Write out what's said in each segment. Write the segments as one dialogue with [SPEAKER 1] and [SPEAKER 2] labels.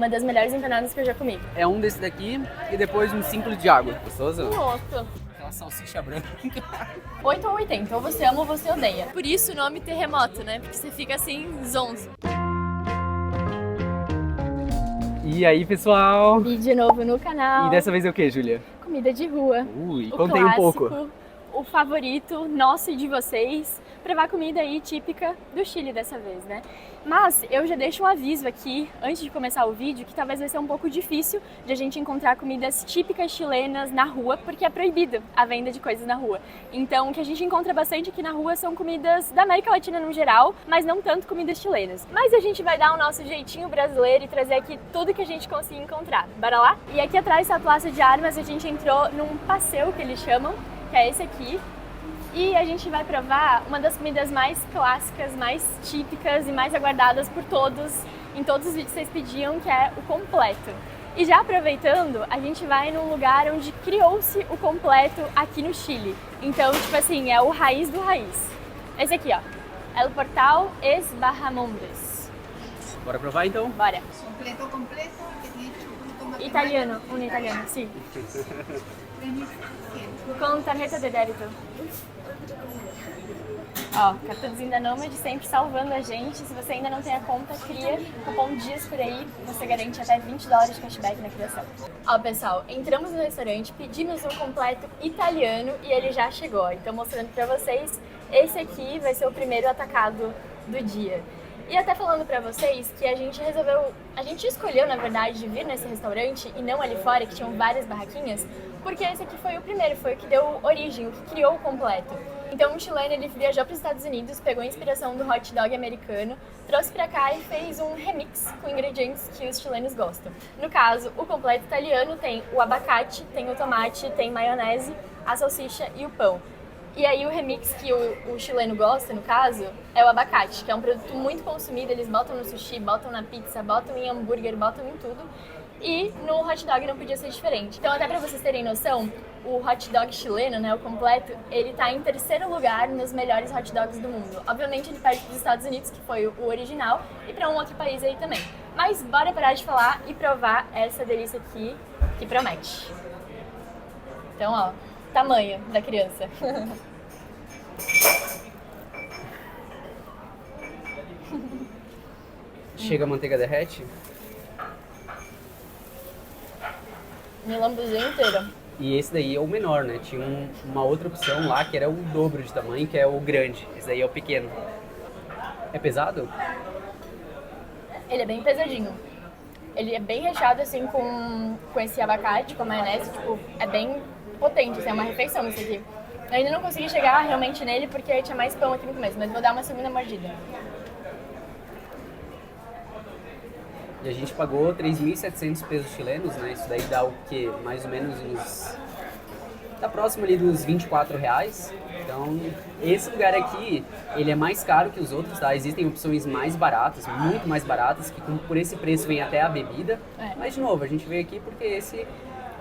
[SPEAKER 1] uma das melhores empanadas que eu já comi.
[SPEAKER 2] É um desse daqui e depois um 5 de água. Gostoso?
[SPEAKER 1] Nossa.
[SPEAKER 2] Aquela salsicha branca.
[SPEAKER 1] 8 ou 80, ou você ama ou você odeia. Por isso o nome terremoto, né? Porque você fica assim, zonzo.
[SPEAKER 2] E aí, pessoal?
[SPEAKER 1] Vídeo novo no canal.
[SPEAKER 2] E dessa vez é o que, Júlia?
[SPEAKER 1] Comida de rua.
[SPEAKER 2] Ui,
[SPEAKER 1] O
[SPEAKER 2] contei um
[SPEAKER 1] clássico,
[SPEAKER 2] pouco.
[SPEAKER 1] o favorito nosso e de vocês. Provar comida aí típica do Chile dessa vez, né? Mas eu já deixo um aviso aqui, antes de começar o vídeo, que talvez vai ser um pouco difícil de a gente encontrar comidas típicas chilenas na rua, porque é proibido a venda de coisas na rua. Então, o que a gente encontra bastante aqui na rua são comidas da América Latina no geral, mas não tanto comidas chilenas. Mas a gente vai dar o nosso jeitinho brasileiro e trazer aqui tudo que a gente conseguir encontrar. Bora lá? E aqui atrás da Praça de Armas a gente entrou num passeio que eles chamam, que é esse aqui. E a gente vai provar uma das comidas mais clássicas, mais típicas e mais aguardadas por todos, em todos os vídeos que vocês pediam, que é o completo. E já aproveitando, a gente vai num lugar onde criou-se o completo aqui no Chile. Então, tipo assim, é o raiz do raiz. Esse aqui, ó. El Portal es Bahamondes.
[SPEAKER 2] Bora provar então?
[SPEAKER 1] Bora.
[SPEAKER 3] Completo, que tiene chocolate con
[SPEAKER 1] Italiano, um italiano, sim. Com tarjeta de débito. Ó, cartãozinho da Nomad sempre salvando a gente. Se você ainda não tem a conta, cria cupom DIAS por aí. Você garante até $20 de cashback na criação. Ó, pessoal, entramos no restaurante, pedimos um completo italiano e ele já chegou. Então, mostrando pra vocês, esse aqui vai ser o primeiro atacado do dia. E até falando pra vocês que a gente escolheu, na verdade, vir nesse restaurante e não ali fora, que tinham várias barraquinhas, porque esse aqui foi o primeiro, foi o que deu origem, o que criou o completo. Então, um chileno, ele viajou para os Estados Unidos, pegou a inspiração do hot dog americano, trouxe pra cá e fez um remix com ingredientes que os chilenos gostam. No caso, o completo italiano tem o abacate, tem o tomate, tem maionese, a salsicha e o pão. E aí o remix que o chileno gosta, no caso, é o abacate, que é um produto muito consumido, eles botam no sushi, botam na pizza, botam em hambúrguer, botam em tudo. E no hot dog não podia ser diferente. Então, até pra vocês terem noção, o hot dog chileno, né, o completo, ele tá em terceiro lugar nos melhores hot dogs do mundo. Obviamente ele perde pros Estados Unidos, que foi o original, e pra um outro país aí também. Mas bora parar de falar e provar essa delícia aqui, que promete. Então, ó, tamanho da criança.
[SPEAKER 2] Chega a manteiga derrete.
[SPEAKER 1] Me lambuzinho inteiro.
[SPEAKER 2] E esse daí é o menor, né? Tinha uma outra opção lá que era o dobro de tamanho, que é o grande. Esse daí é o pequeno. É pesado?
[SPEAKER 1] Ele é bem pesadinho. Ele é bem recheado, assim, com esse abacate, com a maionese. Tipo, é bem potente, assim, é uma refeição isso aqui. Eu ainda não consegui chegar realmente nele porque tinha mais pão aqui no começo, mas vou dar uma segunda mordida.
[SPEAKER 2] E a gente pagou 3.700 pesos chilenos, né? Isso daí dá o quê? Mais ou menos uns... Tá próximo ali dos R$24. Então, esse lugar aqui, ele é mais caro que os outros, tá? Existem opções mais baratas, muito mais baratas, que por esse preço vem até a bebida.
[SPEAKER 1] É.
[SPEAKER 2] Mas, de novo, a gente veio aqui porque esse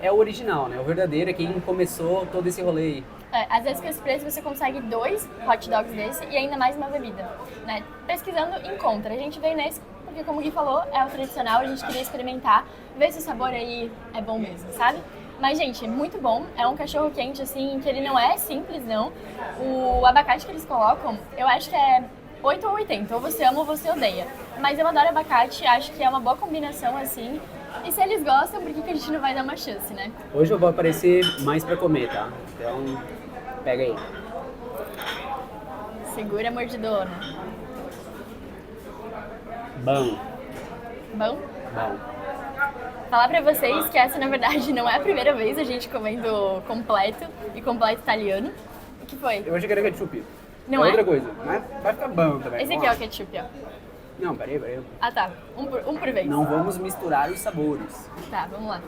[SPEAKER 2] é o original, né? O verdadeiro é quem começou todo esse rolê aí.
[SPEAKER 1] É, às vezes com esse preço você consegue 2 hot dogs desse e ainda mais uma bebida, né? Pesquisando, encontra. A gente veio nesse porque, como o Gui falou, é o tradicional, a gente queria experimentar, ver se o sabor aí é bom mesmo, sabe? Mas, gente, muito bom. É um cachorro quente, assim, que ele não é simples, não. O abacate que eles colocam, eu acho que é 8 ou 80, ou você ama ou você odeia. Mas eu adoro abacate, acho que é uma boa combinação, assim. E se eles gostam, por que a gente não vai dar uma chance, né?
[SPEAKER 2] Hoje eu vou aparecer mais pra comer, tá? Então, pega aí.
[SPEAKER 1] Segura a mordidona.
[SPEAKER 2] Bom.
[SPEAKER 1] Bom?
[SPEAKER 2] Bom.
[SPEAKER 1] Falar pra vocês que essa, na verdade, não é a primeira vez a gente comendo completo e completo italiano. O que foi?
[SPEAKER 2] Eu achei que era ketchup.
[SPEAKER 1] Não é?
[SPEAKER 2] Outra coisa, né? Vai ficar bom também.
[SPEAKER 1] Esse aqui é o ketchup, ó.
[SPEAKER 2] Não, peraí.
[SPEAKER 1] Ah, tá. Um por vez.
[SPEAKER 2] Não vamos misturar os sabores.
[SPEAKER 1] Tá, vamos lá.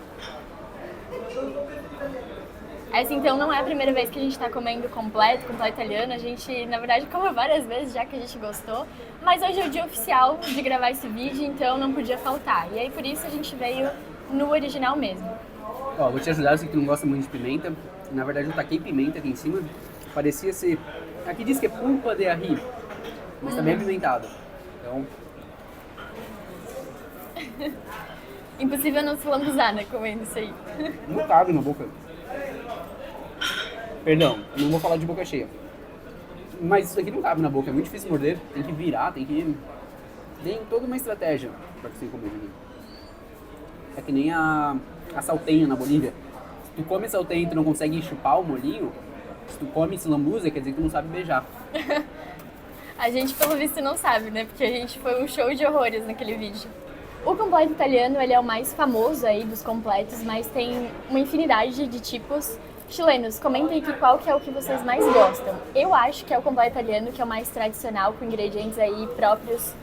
[SPEAKER 1] Essa, então, não é a primeira vez que a gente tá comendo completo italiano. A gente, na verdade, comeu várias vezes já que a gente gostou. Mas hoje é o dia oficial de gravar esse vídeo, então não podia faltar. E aí, por isso, a gente veio no original mesmo.
[SPEAKER 2] Ó, vou te ajudar, eu sei que tu não gosta muito de pimenta. Na verdade, eu taquei pimenta aqui em cima. Parecia ser... Aqui diz que é pulpa de ají, mas também é apimentado. Então...
[SPEAKER 1] Impossível não se lambuzar, né, comendo isso aí.
[SPEAKER 2] Não cabe na boca. Perdão, não vou falar de boca cheia. Mas isso aqui não cabe na boca, é muito difícil morder. Tem que virar, tem que... Tem toda uma estratégia pra conseguir comer aqui. É que nem a saltenha na Bolívia. Se tu come saltenha e tu não consegue chupar o molinho, se tu come esse lambuza, quer dizer que tu não sabe beijar.
[SPEAKER 1] A gente, pelo visto, não sabe, né? Porque a gente foi um show de horrores naquele vídeo. O completo italiano, ele é o mais famoso aí dos completos, mas tem uma infinidade de tipos chilenos. Comentem aqui qual que é o que vocês mais gostam. Eu acho que é o completo italiano, que é o mais tradicional, com ingredientes aí próprios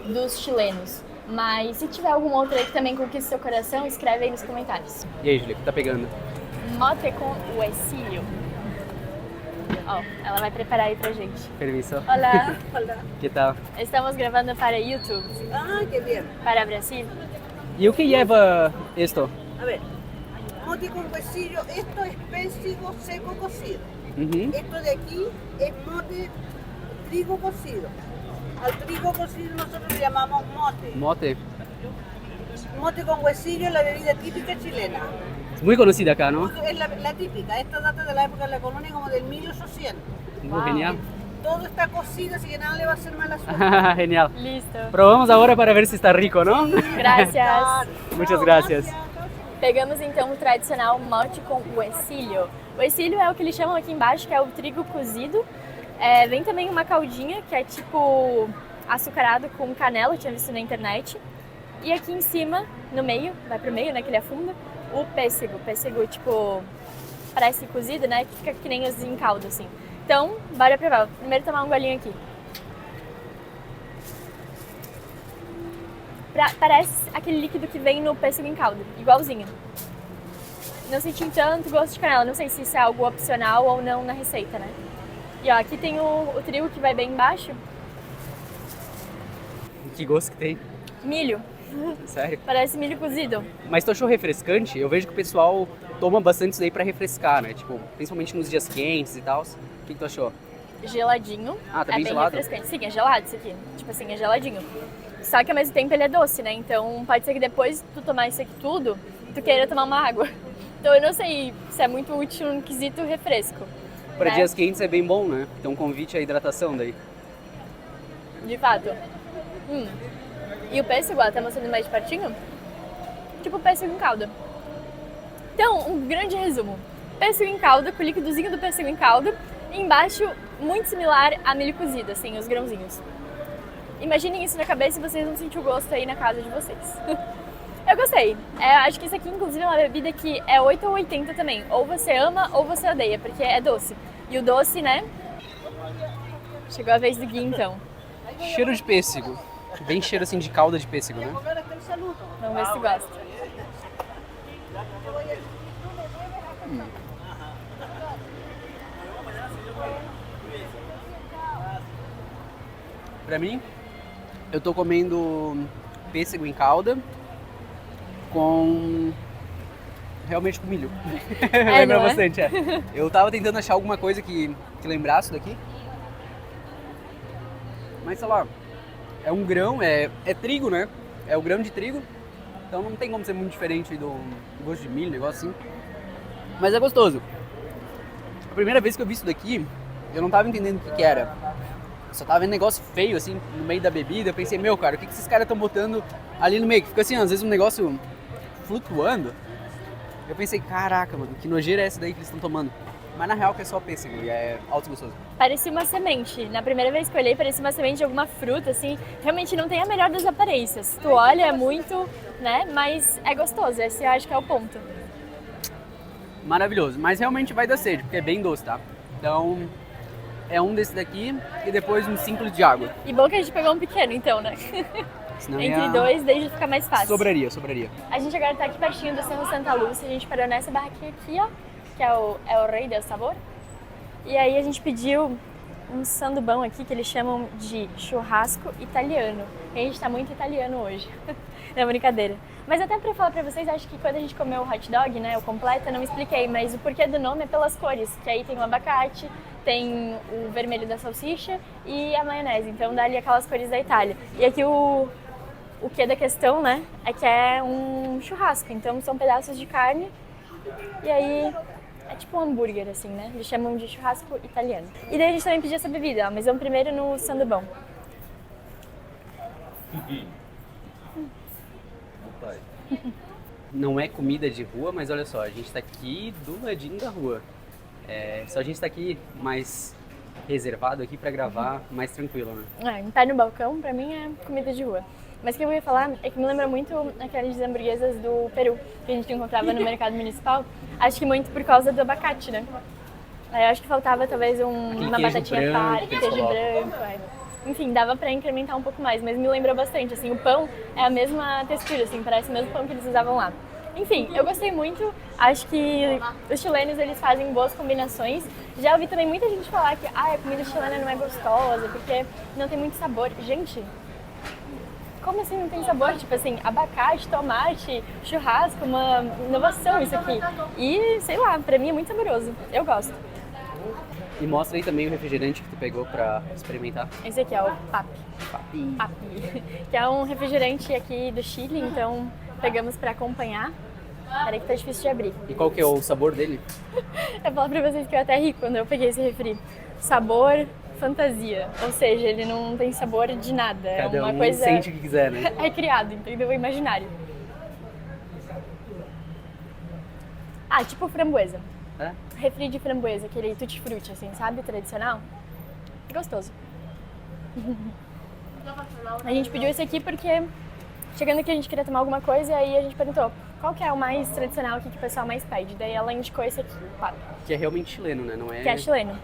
[SPEAKER 1] dos chilenos. Mas se tiver algum outro aí que também conquiste seu coração, escreve aí nos comentários.
[SPEAKER 2] E aí, Julia, o que tá pegando?
[SPEAKER 1] Mote com huesillo. Ó, ela vai preparar aí pra gente.
[SPEAKER 2] Permiso.
[SPEAKER 1] Olá,
[SPEAKER 3] Hola.
[SPEAKER 2] Que tal?
[SPEAKER 1] estamos gravando para YouTube,
[SPEAKER 3] Ah, qué bien.
[SPEAKER 1] para Brasil.
[SPEAKER 2] E o que leva isto?
[SPEAKER 3] A ver, mote con huesillo, esto es pêssego seco cocido.
[SPEAKER 2] Uhum.
[SPEAKER 3] Esto de aquí es mote trigo cocido. Al trigo cocido nosotros le llamamos mote.
[SPEAKER 2] Mote.
[SPEAKER 3] Mote con huesillo es la bebida típica chilena.
[SPEAKER 2] Muy conocida acá, ¿no?
[SPEAKER 3] Es la típica, esta data de la época de la colonia como del 1800.
[SPEAKER 2] Wow. Genial.
[SPEAKER 3] Todo está cocido, así que nada le va a hacer mal a su
[SPEAKER 2] Genial.
[SPEAKER 1] Listo.
[SPEAKER 2] Probamos agora para ver se está rico, não?
[SPEAKER 1] Gracias.
[SPEAKER 2] Muchas gracias.
[SPEAKER 1] Pegamos então o tradicional mote com huesillo. O huesillo é o que eles chamam aqui embaixo, que é o trigo cozido. Vem também uma caldinha, que é tipo açucarado com canela, eu tinha visto na internet. E aqui em cima, no meio, vai pro meio, né, que ele afunda, o pêssego. O pêssego, tipo, parece cozido, né, que fica que nem os em caldo, assim. Então, bora provar. Primeiro tomar um golinho aqui. Parece aquele líquido que vem no pêssego em caldo, igualzinho. Não senti tanto gosto de canela, não sei se isso é algo opcional ou não na receita, né? E ó, aqui tem o trigo que vai bem embaixo.
[SPEAKER 2] Que gosto que tem.
[SPEAKER 1] Milho.
[SPEAKER 2] Sério.
[SPEAKER 1] Parece milho cozido.
[SPEAKER 2] Mas tu achou refrescante? Eu vejo que o pessoal toma bastante isso daí pra refrescar, né? Tipo, principalmente nos dias quentes e tal. O que tu achou?
[SPEAKER 1] Geladinho.
[SPEAKER 2] Ah, tá
[SPEAKER 1] é
[SPEAKER 2] bem
[SPEAKER 1] bem
[SPEAKER 2] gelado?
[SPEAKER 1] refrescante. Sim, é gelado isso aqui. Tipo assim, é geladinho. Só que ao mesmo tempo ele é doce, né? Então pode ser que depois tu tomar isso aqui tudo, tu queira tomar uma água. Então eu não sei se é muito útil no quesito refresco.
[SPEAKER 2] Pra
[SPEAKER 1] né?
[SPEAKER 2] dias quentes é bem bom, né? Então convite à hidratação daí.
[SPEAKER 1] De fato. E o pêssego, ó, tá mostrando mais de pertinho? Tipo pêssego em calda. Então, um grande resumo. Pêssego em calda, com o líquidozinho do pêssego em calda. E embaixo, muito similar a milho cozido, assim, os grãozinhos. Imaginem isso na cabeça e vocês vão sentir o gosto aí na casa de vocês. Eu gostei. Acho que isso aqui, inclusive, é uma bebida que é 8 ou 80 também. Ou você ama ou você odeia, porque é doce. E o doce, né? Chegou a vez do Gui, então.
[SPEAKER 2] Cheiro de pêssego. Bem cheiro assim de calda de pêssego, né?
[SPEAKER 1] Vamos ver se gosta.
[SPEAKER 2] Pra mim, eu tô comendo pêssego em calda com... realmente com milho. Lembra
[SPEAKER 1] não é?
[SPEAKER 2] bastante, é. Eu tava tentando achar alguma coisa que lembrasse daqui. Mas sei lá, é um grão, é trigo, né? É o grão de trigo. Então não tem como ser muito diferente do gosto de milho, negócio assim. Mas é gostoso. A primeira vez que eu vi isso daqui, eu não tava entendendo o que era. Só tava vendo negócio feio, assim, no meio da bebida. Eu pensei, meu, cara, o que esses caras estão botando ali no meio? Que fica assim, às vezes um negócio flutuando. Eu pensei, caraca, mano, que nojeira é essa daí que eles estão tomando? Mas na real que é só pêssego e é alto gostoso.
[SPEAKER 1] Parecia uma semente. Na primeira vez que eu olhei, parecia uma semente de alguma fruta, assim. Realmente não tem a melhor das aparências. Tu olha, é muito, né? Mas é gostoso. Esse eu acho que é o ponto.
[SPEAKER 2] Maravilhoso. Mas realmente vai dar sede, porque é bem doce, tá? Então, é um desse daqui e depois um simples de água.
[SPEAKER 1] E bom que a gente pegou um pequeno, então, né?
[SPEAKER 2] Senão
[SPEAKER 1] Entre dois, daí já fica mais fácil.
[SPEAKER 2] Sobraria.
[SPEAKER 1] A gente agora tá aqui pertinho do Cerro Santa Lúcia. A gente parou nessa barraquinha aqui, ó. Que é o Rei del Sabor. E aí a gente pediu um sandubão aqui que eles chamam de churrasco italiano. E a gente tá muito italiano hoje. Não é brincadeira. Mas até pra falar pra vocês, acho que quando a gente comeu o hot dog, né, o completo, eu não me expliquei, mas o porquê do nome é pelas cores. Que aí tem o abacate, tem o vermelho da salsicha e a maionese. Então dá ali aquelas cores da Itália. E aqui o O que da questão, né, é que é um churrasco, então são pedaços de carne e aí é tipo um hambúrguer, assim, né? Eles chamam de churrasco italiano. E daí a gente também pediu essa bebida, ó, mas vamos primeiro no sanduibão.
[SPEAKER 2] Não é comida de rua, mas olha só, a gente tá aqui do ladinho da rua. Só a gente tá aqui mais reservado aqui pra gravar, mais tranquilo, né?
[SPEAKER 1] Estar no balcão, pra mim, é comida de rua. Mas o que eu ia falar é que me lembra muito aquelas hamburguesas do Peru, que a gente encontrava no mercado municipal. Acho que muito por causa do abacate, né? Aí eu acho que faltava talvez uma
[SPEAKER 2] queijo
[SPEAKER 1] batatinha
[SPEAKER 2] branco
[SPEAKER 1] palha,
[SPEAKER 2] que eles
[SPEAKER 1] queijo
[SPEAKER 2] colocam.
[SPEAKER 1] branco. Enfim, dava pra incrementar um pouco mais, mas me lembrou bastante, assim, o pão é a mesma textura, assim, parece o mesmo pão que eles usavam lá. Enfim, eu gostei muito, acho que os chilenos, eles fazem boas combinações. Já ouvi também muita gente falar que a comida chilena não é gostosa, porque não tem muito sabor. Gente, como assim não tem sabor? Tipo assim, abacate, tomate, churrasco, uma inovação isso aqui. E, sei lá, pra mim é muito saboroso, eu gosto.
[SPEAKER 2] E mostra aí também o refrigerante que tu pegou pra experimentar.
[SPEAKER 1] Esse aqui é o Papi. Que é um refrigerante aqui do Chile, então pegamos pra acompanhar. Peraí que tá difícil de abrir.
[SPEAKER 2] E qual que é o sabor dele?
[SPEAKER 1] Eu falo pra vocês que eu até ri quando eu peguei esse refri. Sabor fantasia, ou seja, ele não tem sabor de nada.
[SPEAKER 2] Cada
[SPEAKER 1] é uma
[SPEAKER 2] um
[SPEAKER 1] coisa...
[SPEAKER 2] sente o que quiser, né?
[SPEAKER 1] É criado, entendeu? É imaginário. Tipo framboesa.
[SPEAKER 2] É?
[SPEAKER 1] Refri de framboesa, aquele tutti-frutti, assim, sabe? Tradicional. Gostoso. A gente pediu esse aqui porque chegando aqui a gente queria tomar alguma coisa e aí a gente perguntou qual que é o mais tradicional aqui que o pessoal mais pede. Daí ela indicou esse aqui, Papi.
[SPEAKER 2] Que é realmente chileno, né? Não é...
[SPEAKER 1] Que é chileno.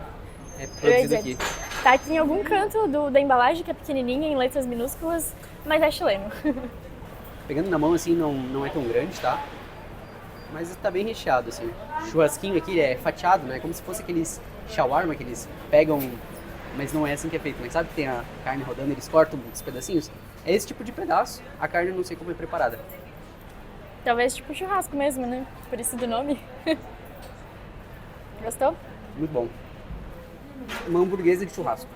[SPEAKER 2] É produzido aqui.
[SPEAKER 1] Tá aqui em algum canto da embalagem, que é pequenininha, em letras minúsculas, mas é chileno.
[SPEAKER 2] Pegando na mão assim não é tão grande, tá? Mas tá bem recheado, assim. O churrasquinho aqui é fatiado, né? Como se fosse aqueles shawarma que eles pegam, mas não é assim que é feito, né? Sabe que tem a carne rodando, eles cortam os pedacinhos? É esse tipo de pedaço. A carne eu não sei como é preparada.
[SPEAKER 1] Talvez tipo churrasco mesmo, né? Por isso do nome. Gostou?
[SPEAKER 2] Muito bom. Uma hamburguesa de churrasco.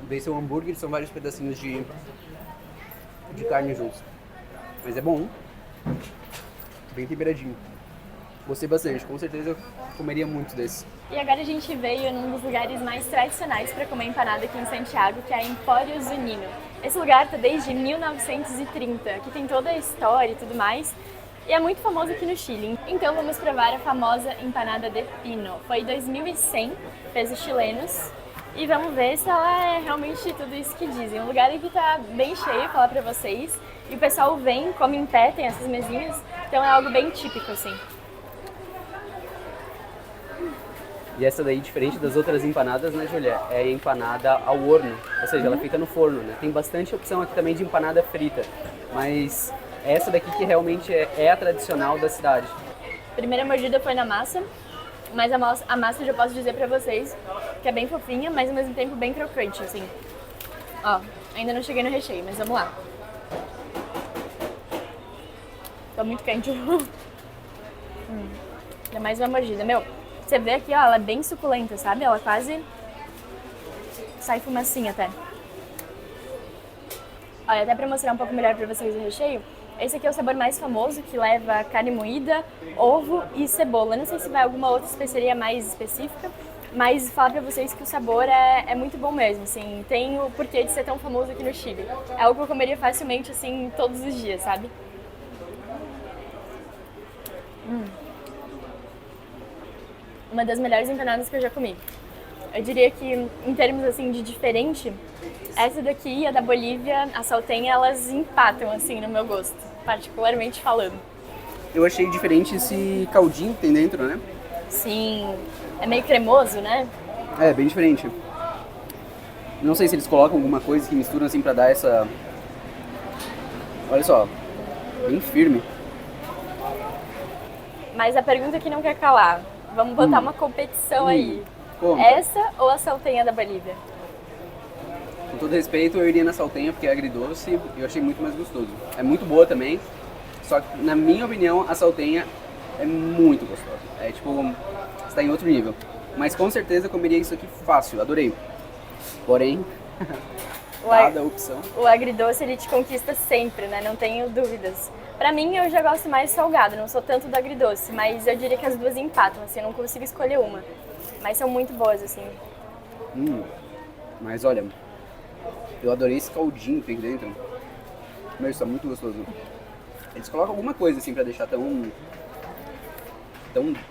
[SPEAKER 2] Desse é um hambúrguer, são vários pedacinhos de carne juntos. Mas é bom. Bem temperadinho. Gostei bastante, com certeza eu comeria muito desse.
[SPEAKER 1] E agora a gente veio num dos lugares mais tradicionais para comer empanada aqui em Santiago, que é a Empório Zunino. Esse lugar tá desde 1930, aqui tem toda a história e tudo mais. E é muito famoso aqui no Chile. Então vamos provar a famosa empanada de pino. Foi 2.100 pesos chilenos. E vamos ver se ela é realmente tudo isso que dizem. O lugar aqui tá bem cheio, vou falar pra vocês. E o pessoal vem, come em pé, tem essas mesinhas. Então é algo bem típico, assim.
[SPEAKER 2] E essa daí, diferente das outras empanadas, né, Julia? É a empanada ao horno, ou seja, ela fica no forno, né? Tem bastante opção aqui também de empanada frita, mas essa daqui que realmente é a tradicional da cidade.
[SPEAKER 1] Primeira mordida foi na massa, mas a massa eu já posso dizer pra vocês que é bem fofinha, mas ao mesmo tempo bem crocante, assim. Ó, ainda não cheguei no recheio, mas vamos lá. Tá muito quente. Dá mais uma mordida. Meu, você vê aqui, ó, ela é bem suculenta, sabe? Ela quase sai fumacinha até. Olha, até pra mostrar um pouco melhor pra vocês o recheio, esse aqui é o sabor mais famoso, que leva carne moída, ovo e cebola. Eu não sei se vai alguma outra especiaria mais específica, mas falar pra vocês que o sabor é muito bom mesmo, assim. Tem o porquê de ser tão famoso aqui no Chile. É algo que eu comeria facilmente, assim, todos os dias, sabe? Uma das melhores empanadas que eu já comi. Eu diria que, em termos assim de diferente, essa daqui e a da Bolívia, a salteña, elas empatam assim no meu gosto, particularmente falando.
[SPEAKER 2] Eu achei diferente esse caldinho que tem dentro, né?
[SPEAKER 1] Sim, é meio cremoso, né?
[SPEAKER 2] É, bem diferente. Não sei se eles colocam alguma coisa que misturam assim pra dar essa... Olha só, bem firme.
[SPEAKER 1] Mas a pergunta que não quer calar, vamos botar uma competição aí.
[SPEAKER 2] Como?
[SPEAKER 1] Essa ou a salteña da Bolívia?
[SPEAKER 2] Com todo respeito, eu iria na salteña porque é agridoce e eu achei muito mais gostoso. É muito boa também, só que na minha opinião a salteña é muito gostosa. É tipo, está em outro nível. Mas com certeza eu comeria isso aqui fácil, adorei. Porém, dada a opção.
[SPEAKER 1] O agridoce, ele te conquista sempre, né? Não tenho dúvidas. Pra mim, eu já gosto mais salgado, não sou tanto do agridoce, mas eu diria que as duas empatam, assim, eu não consigo escolher uma. Mas são muito boas, assim.
[SPEAKER 2] Mas olha, eu adorei esse caldinho que tem dentro. Meu, isso tá muito gostoso. Eles colocam alguma coisa assim pra deixar tão,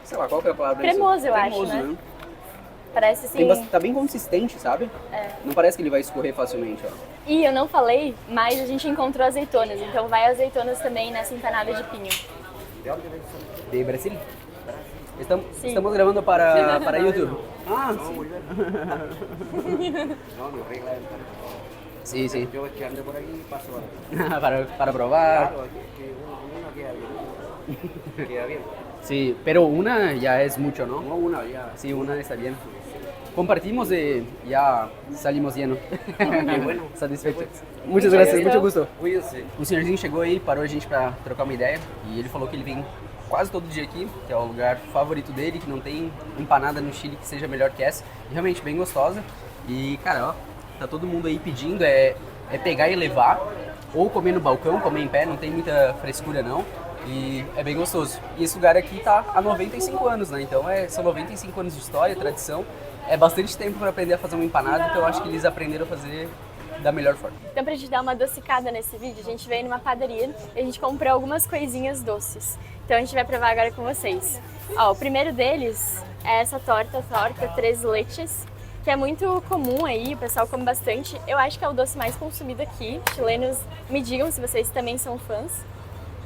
[SPEAKER 2] sei lá, qual que é a palavra?
[SPEAKER 1] Cremoso, eu acho,
[SPEAKER 2] Cremoso,
[SPEAKER 1] né? Parece assim...
[SPEAKER 2] Tá bem consistente, sabe?
[SPEAKER 1] É.
[SPEAKER 2] Não parece que ele vai escorrer facilmente, ó.
[SPEAKER 1] E eu não falei, mas a gente encontrou azeitonas, então vai azeitonas também nessa empanada de pinho.
[SPEAKER 2] De Brasil? Estamos grabando para YouTube. Ah, sim. Sí, sí.
[SPEAKER 4] Yo que ando por aquí paso ahora.
[SPEAKER 2] para probar.
[SPEAKER 4] Claro, que una queda bien. Queda bien.
[SPEAKER 2] Sí, pero una ya es mucho, ¿no?
[SPEAKER 4] No, una ya.
[SPEAKER 2] Sí, una está bien. Compartimos y ya salimos llenos.
[SPEAKER 4] Qué bueno.
[SPEAKER 2] Satisfeitos. Muchas gracias, muito gusto.
[SPEAKER 4] Cuídense.
[SPEAKER 2] O senhorzinho chegou aí, parou a gente pra trocar uma ideia e ele falou que ele vem quase todo dia aqui, que é o lugar favorito dele, que não tem empanada no Chile que seja melhor que essa. E realmente bem gostosa. E, cara, ó, tá todo mundo aí pedindo, é pegar e levar, ou comer no balcão, comer em pé, não tem muita frescura não. E é bem gostoso. E esse lugar aqui tá há 95 anos, né? Então são 95 anos de história, tradição. É bastante tempo para aprender a fazer uma empanada, então eu acho que eles aprenderam a fazer da melhor forma.
[SPEAKER 1] Então, pra gente dar uma adocicada nesse vídeo, a gente veio numa padaria e a gente comprou algumas coisinhas doces. Então a gente vai provar agora com vocês. Ó, o primeiro deles é essa torta três leches, que é muito comum aí, o pessoal come bastante. Eu acho que é o doce mais consumido aqui. Chilenos, me digam se vocês também são fãs.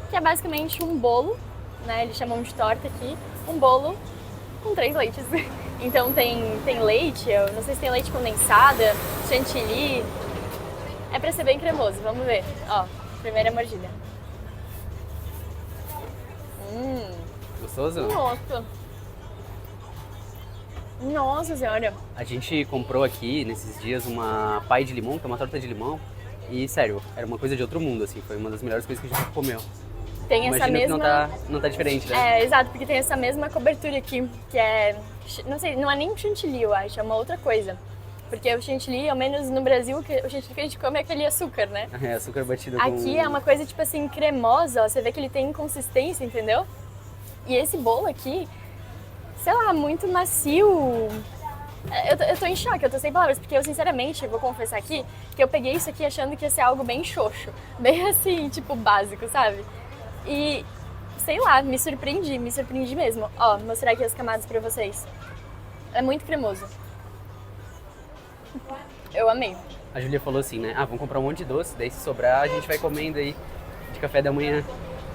[SPEAKER 1] Que é basicamente um bolo, né? Eles chamam de torta aqui. Um bolo com 3 leites. Então tem leite, eu não sei se tem leite condensado, chantilly. É pra ser bem cremoso, vamos ver. Ó, primeira mordida.
[SPEAKER 2] Gostoso?
[SPEAKER 1] Nossa! Nossa senhora!
[SPEAKER 2] A gente comprou aqui, nesses dias, uma pie de limão, que é uma torta de limão. E, sério, era uma coisa de outro mundo, assim. Foi uma das melhores coisas que a gente comeu.
[SPEAKER 1] Tem essa
[SPEAKER 2] Imagino
[SPEAKER 1] mesma...
[SPEAKER 2] que não tá diferente, né?
[SPEAKER 1] É, exato, porque tem essa mesma cobertura aqui, que é... Não sei, não é nem chantilly, eu acho, é uma outra coisa. Porque o chantilly, ao menos no Brasil, o chantilly que a gente come é aquele açúcar, né?
[SPEAKER 2] É, açúcar batido
[SPEAKER 1] Aqui é uma coisa, tipo assim, cremosa, ó, você vê que ele tem consistência, entendeu? E esse bolo aqui, sei lá, muito macio. Eu tô em choque, eu tô sem palavras, porque eu sinceramente, vou confessar aqui, que eu peguei isso aqui achando que ia ser algo bem xoxo, bem assim, tipo, básico, sabe? E, sei lá, me surpreendi mesmo. Ó, vou mostrar aqui as camadas pra vocês. É muito cremoso. Eu amei.
[SPEAKER 2] A Júlia falou assim, né? Ah, vamos comprar um monte de doce, daí se sobrar a gente vai comendo aí de café da manhã.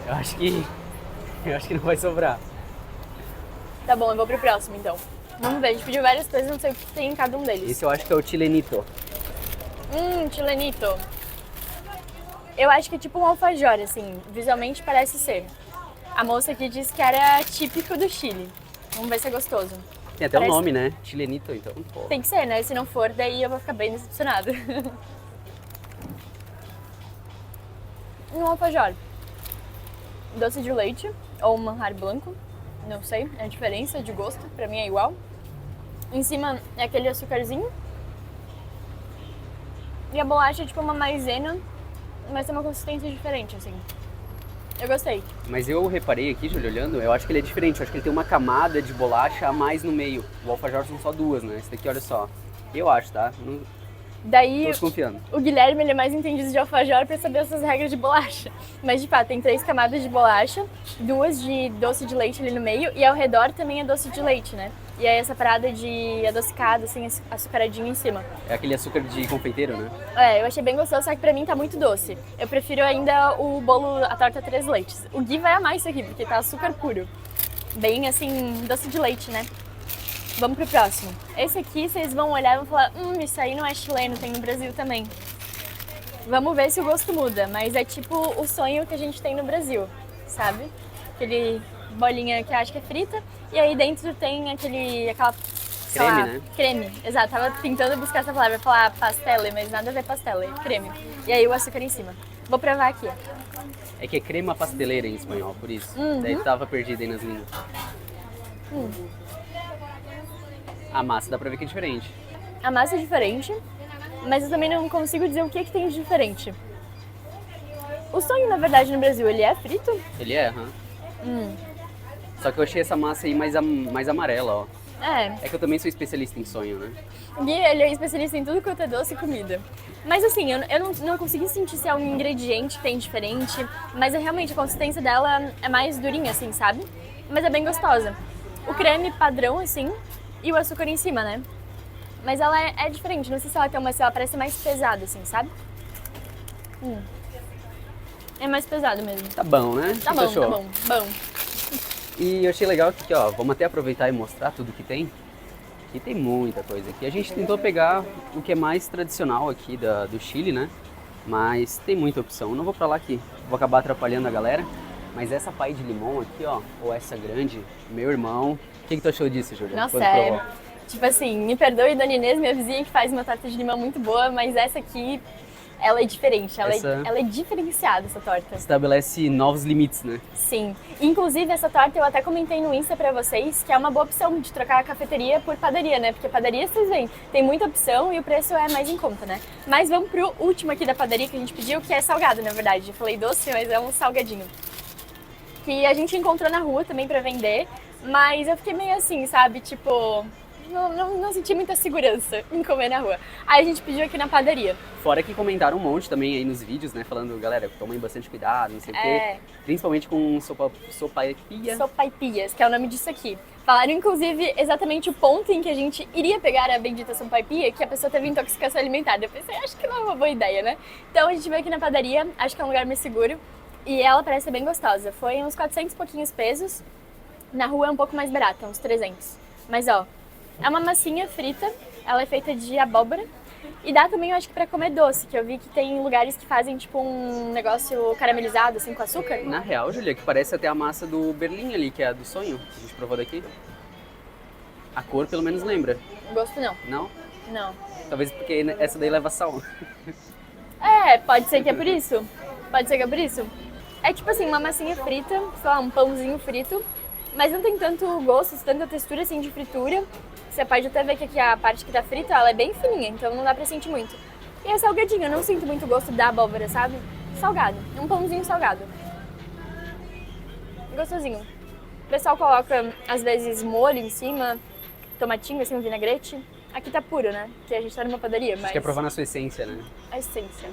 [SPEAKER 2] Eu acho que não vai sobrar.
[SPEAKER 1] Tá bom, eu vou pro próximo então. Vamos ver, a gente pediu várias coisas, não sei o que tem em cada um deles.
[SPEAKER 2] Esse eu acho que é o chilenito.
[SPEAKER 1] Chilenito. Eu acho que é tipo um alfajor, assim, visualmente parece ser. A moça aqui disse que era típico do Chile. Vamos ver se é gostoso.
[SPEAKER 2] Tem até
[SPEAKER 1] Parece...
[SPEAKER 2] o nome, né? Chilenito, então. Pô.
[SPEAKER 1] Tem que ser, né? Se não for, daí eu vou ficar bem decepcionada. Um alfajor. Doce de leite ou manjar branco, não sei, é a diferença de gosto, pra mim é igual. Em cima é aquele açúcarzinho. E a bolacha é tipo uma maisena, mas tem uma consistência diferente, assim. Eu gostei.
[SPEAKER 2] Mas eu reparei aqui, Júlio, olhando, eu acho que ele é diferente. Eu acho que ele tem uma camada de bolacha a mais no meio. O alfajor são só 2, né? Esse daqui, olha só. Eu acho, tá? Não...
[SPEAKER 1] Daí,
[SPEAKER 2] tô desconfiando.
[SPEAKER 1] O Guilherme, ele é mais entendido de alfajor pra saber essas regras de bolacha. Mas, de fato, tem 3 camadas de bolacha, 2 de doce de leite ali no meio, e ao redor também é doce de leite, né? E aí essa parada de adocicado, assim, açucaradinho em cima.
[SPEAKER 2] É aquele açúcar de confeiteiro, né?
[SPEAKER 1] É, eu achei bem gostoso, só que pra mim tá muito doce. Eu prefiro ainda o bolo, a torta 3 leites. O Gui vai amar isso aqui, porque tá açúcar puro. Bem, assim, doce de leite, né? Vamos pro próximo. Esse aqui, vocês vão olhar e vão falar, isso aí não é chileno, tem no Brasil também. Vamos ver se o gosto muda, mas é tipo o sonho que a gente tem no Brasil, sabe? Aquele bolinha que eu acho que é frita, e aí dentro tem aquela
[SPEAKER 2] creme,
[SPEAKER 1] lá,
[SPEAKER 2] né?
[SPEAKER 1] Creme, exato. Tava tentando buscar essa palavra, falar pastele, mas nada a ver pastele, é creme. E aí o açúcar em cima. Vou provar aqui.
[SPEAKER 2] É que é crema pasteleira em espanhol, por isso. Daí tava perdida aí nas línguas. A massa dá pra ver que é diferente.
[SPEAKER 1] A massa é diferente, mas eu também não consigo dizer o que tem de diferente. O sonho, na verdade, no Brasil, ele é frito?
[SPEAKER 2] Ele é, Só que eu achei essa massa aí mais amarela, ó. É que eu também sou especialista em sonho, né?
[SPEAKER 1] E ele é especialista em tudo quanto é doce e comida. Mas assim, eu não consegui sentir se é um ingrediente que tem diferente, mas realmente a consistência dela é mais durinha, assim, sabe? Mas é bem gostosa. O creme padrão, assim, e o açúcar em cima, né? Mas ela é diferente, não sei se ela tem se ela parece mais pesada, assim, sabe? É mais pesado mesmo.
[SPEAKER 2] Tá bom, né?
[SPEAKER 1] Tá bom, tá bom. Bom.
[SPEAKER 2] E eu achei legal que aqui, ó, vamos até aproveitar e mostrar tudo que tem. Aqui tem muita coisa aqui. A gente tentou pegar o que é mais tradicional aqui do Chile, né? Mas tem muita opção. Eu não vou pra lá aqui, vou acabar atrapalhando a galera. Mas essa pai de limão aqui, ó, ou essa grande, meu irmão. O que tu achou disso, Julia?
[SPEAKER 1] Nossa, é. Tipo assim, me perdoe, Dona Inês, minha vizinha, que faz uma torta de limão muito boa, mas essa aqui, ela é diferente, ela é diferenciada, essa torta.
[SPEAKER 2] Estabelece novos limites, né?
[SPEAKER 1] Sim. Inclusive, essa torta eu até comentei no Insta pra vocês, que é uma boa opção de trocar a cafeteria por padaria, né? Porque padaria, vocês veem, tem muita opção e o preço é mais em conta, né? Mas vamos pro último aqui da padaria que a gente pediu, que é salgado, na verdade. Eu falei doce, mas é um salgadinho. Que a gente encontrou na rua também pra vender, mas eu fiquei meio assim, sabe? Tipo, não senti muita segurança em comer na rua. Aí a gente pediu aqui na padaria.
[SPEAKER 2] Fora que comentaram um monte também aí nos vídeos, né? Falando, galera, tomem bastante cuidado, não sei o quê. Principalmente com sopaipilla.
[SPEAKER 1] Sopaipias, que é o nome disso aqui. Falaram, inclusive, exatamente o ponto em que a gente iria pegar a bendita sopaipilla, que a pessoa teve intoxicação alimentar. Eu pensei, acho que não é uma boa ideia, né? Então a gente veio aqui na padaria, acho que é um lugar mais seguro. E ela parece ser bem gostosa. Foi uns 400 e pouquinhos pesos. Na rua é um pouco mais barata, uns 300. Mas ó, é uma massinha frita, ela é feita de abóbora. E dá também, eu acho que pra comer doce, que eu vi que tem lugares que fazem tipo um negócio caramelizado, assim, com açúcar.
[SPEAKER 2] Na real, Julia, que parece até a massa do Berlim ali, que é a do sonho, que a gente provou daqui. A cor pelo menos lembra.
[SPEAKER 1] O gosto não.
[SPEAKER 2] Não?
[SPEAKER 1] Não.
[SPEAKER 2] Talvez porque essa daí leva sal.
[SPEAKER 1] É, pode ser que é por isso. Pode ser que é por isso. É tipo assim, uma massinha frita, sei lá, um pãozinho frito, mas não tem tanto gosto, tanta textura assim de fritura. Você pode até ver que aqui a parte que tá frita, ela é bem fininha, então não dá pra sentir muito. E é salgadinho, eu não sinto muito gosto da abóbora, sabe? Salgado, um pãozinho salgado. Gostosinho. O pessoal coloca, às vezes, molho em cima, tomatinho, assim, um vinagrete. Aqui tá puro, né? Porque a gente tá numa padaria, mas...
[SPEAKER 2] Acho que é provar na sua essência, né?
[SPEAKER 1] A essência.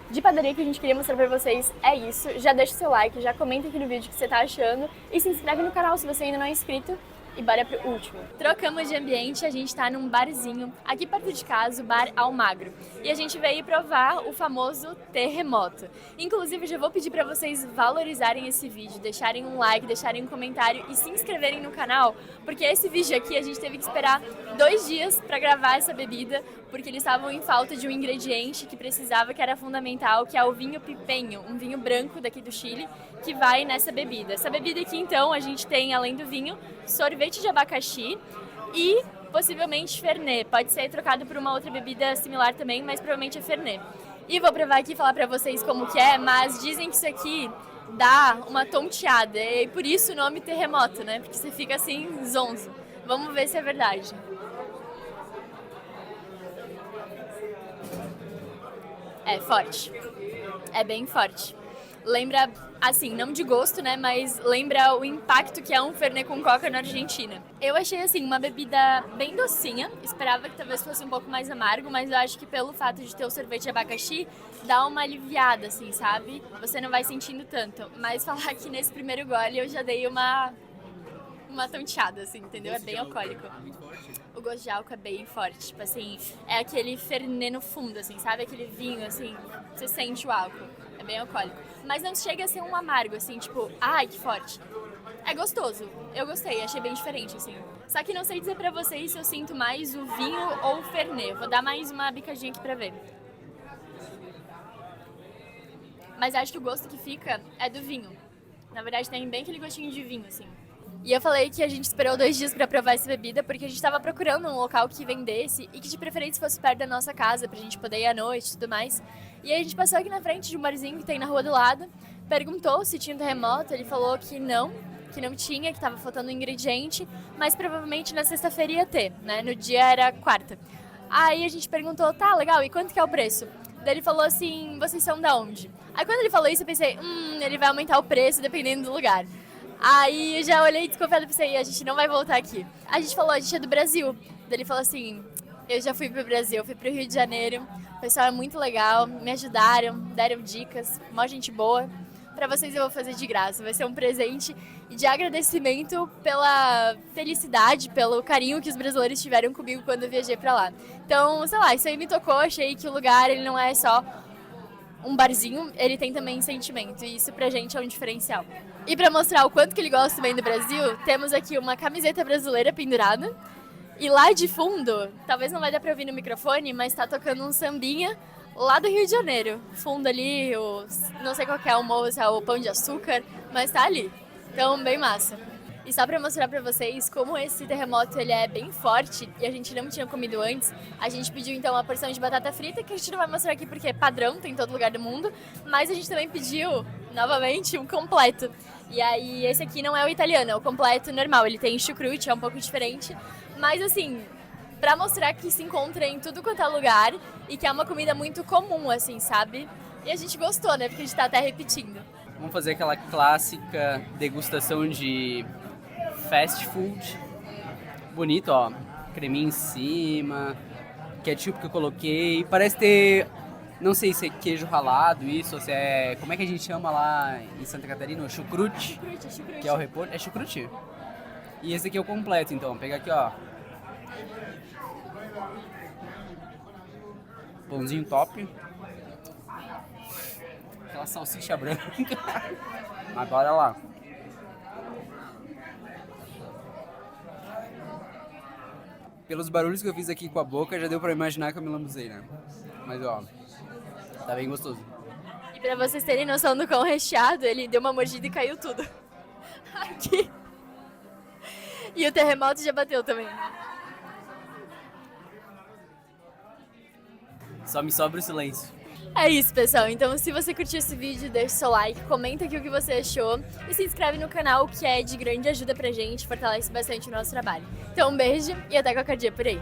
[SPEAKER 1] De padaria que a gente queria mostrar pra vocês é isso. Já deixa o seu like, já comenta aqui no vídeo o que você tá achando e se inscreve no canal se você ainda não é inscrito. E bora pro último. Trocamos de ambiente, a gente tá num barzinho aqui perto de casa, o Bar Almagro. E a gente veio provar o famoso terremoto. Inclusive, já vou pedir pra vocês valorizarem esse vídeo, deixarem um like, deixarem um comentário e se inscreverem no canal, porque esse vídeo aqui a gente teve que esperar 2 dias pra gravar essa bebida, porque eles estavam em falta de um ingrediente que precisava, que era fundamental, que é o vinho pipenho, um vinho branco daqui do Chile, que vai nessa bebida. Essa bebida aqui, então, a gente tem, além do vinho, sorvete de abacaxi e possivelmente Fernet. Pode ser trocado por uma outra bebida similar também, mas provavelmente é Fernet. E vou provar aqui e falar pra vocês como que é, mas dizem que isso aqui dá uma tonteada, e por isso o nome terremoto, né? Porque você fica assim, zonzo. Vamos ver se é verdade. É forte. É bem forte. Lembra, assim, não de gosto, né, mas lembra o impacto que é um Fernet com coca na Argentina. Eu achei, assim, uma bebida bem docinha, esperava que talvez fosse um pouco mais amargo, mas eu acho que pelo fato de ter o sorvete de abacaxi, dá uma aliviada, assim, sabe? Você não vai sentindo tanto, mas falar que nesse primeiro gole eu já dei uma tonteada, assim, entendeu? É bem alcoólico. O gosto de álcool é bem forte, tipo assim, é aquele Fernet no fundo, assim, sabe? Aquele vinho, assim, você sente o álcool, é bem alcoólico. Mas não chega a ser um amargo, assim, tipo, ai, que forte. É gostoso, eu gostei, achei bem diferente, assim. Só que não sei dizer pra vocês se eu sinto mais o vinho ou o Fernet. Vou dar mais uma bicadinha aqui pra ver. Mas acho que o gosto que fica é do vinho. Na verdade, tem bem aquele gostinho de vinho, assim. E eu falei que a gente esperou 2 dias pra provar essa bebida, porque a gente tava procurando um local que vendesse e que de preferência fosse perto da nossa casa, pra gente poder ir à noite e tudo mais. E aí a gente passou aqui na frente de um barzinho que tem na rua do lado, perguntou se tinha um terremoto, ele falou que não tinha, que tava faltando um ingrediente, mas provavelmente na sexta-feira ia ter, né? No dia era quarta. Aí a gente perguntou, tá, legal, e quanto que é o preço? Daí ele falou assim, vocês são da onde? Aí quando ele falou isso, eu pensei, ele vai aumentar o preço dependendo do lugar. Aí eu já olhei desconfiado e pensei, a gente não vai voltar aqui. A gente falou, a gente é do Brasil. Daí ele falou assim, eu já fui pro Brasil, fui pro Rio de Janeiro, o pessoal é muito legal, me ajudaram, deram dicas, mó gente boa. Pra vocês eu vou fazer de graça, vai ser um presente de agradecimento pela felicidade, pelo carinho que os brasileiros tiveram comigo quando eu viajei pra lá. Então, sei lá, isso aí me tocou, achei que o lugar ele não é só um barzinho, ele tem também sentimento, e isso pra gente é um diferencial. E pra mostrar o quanto que ele gosta também do Brasil, temos aqui uma camiseta brasileira pendurada, e lá de fundo, talvez não vai dar pra ouvir no microfone, mas tá tocando um sambinha lá do Rio de Janeiro. Fundo ali, não sei qual que é o morro, se é o Pão de Açúcar, mas tá ali. Então, bem massa. E só pra mostrar pra vocês como esse terremoto ele é bem forte e a gente não tinha comido antes, a gente pediu então uma porção de batata frita, que a gente não vai mostrar aqui porque é padrão, tem em todo lugar do mundo, mas a gente também pediu, novamente, um completo. E aí, esse aqui não é o italiano, é o completo normal, ele tem chucrute, é um pouco diferente, mas assim, pra mostrar que se encontra em tudo quanto é lugar e que é uma comida muito comum, assim, sabe? E a gente gostou, né? Porque a gente tá até repetindo.
[SPEAKER 2] Vamos fazer aquela clássica degustação de fast food. Bonito, ó. Creminho em cima, ketchup que eu coloquei. Parece ter, não sei se é queijo ralado isso, ou se é... Como é que a gente chama lá em Santa Catarina? Chucrute.
[SPEAKER 1] Chucrute.
[SPEAKER 2] Que é o repolho. É chucrute. E esse aqui é o completo, então. Pega aqui, ó. Pãozinho top. Aquela salsicha branca. Mas bora lá. Pelos barulhos que eu fiz aqui com a boca, já deu pra imaginar que eu me lambuzei, né? Mas ó, tá bem gostoso.
[SPEAKER 1] E pra vocês terem noção do quão recheado, ele deu uma mordida e caiu tudo. Aqui. E o terremoto já bateu também.
[SPEAKER 2] Só me sobra o silêncio.
[SPEAKER 1] É isso, pessoal. Então, se você curtiu esse vídeo, deixa o seu like, comenta aqui o que você achou e se inscreve no canal, que é de grande ajuda pra gente, fortalece bastante o nosso trabalho. Então, um beijo e até qualquer dia por aí.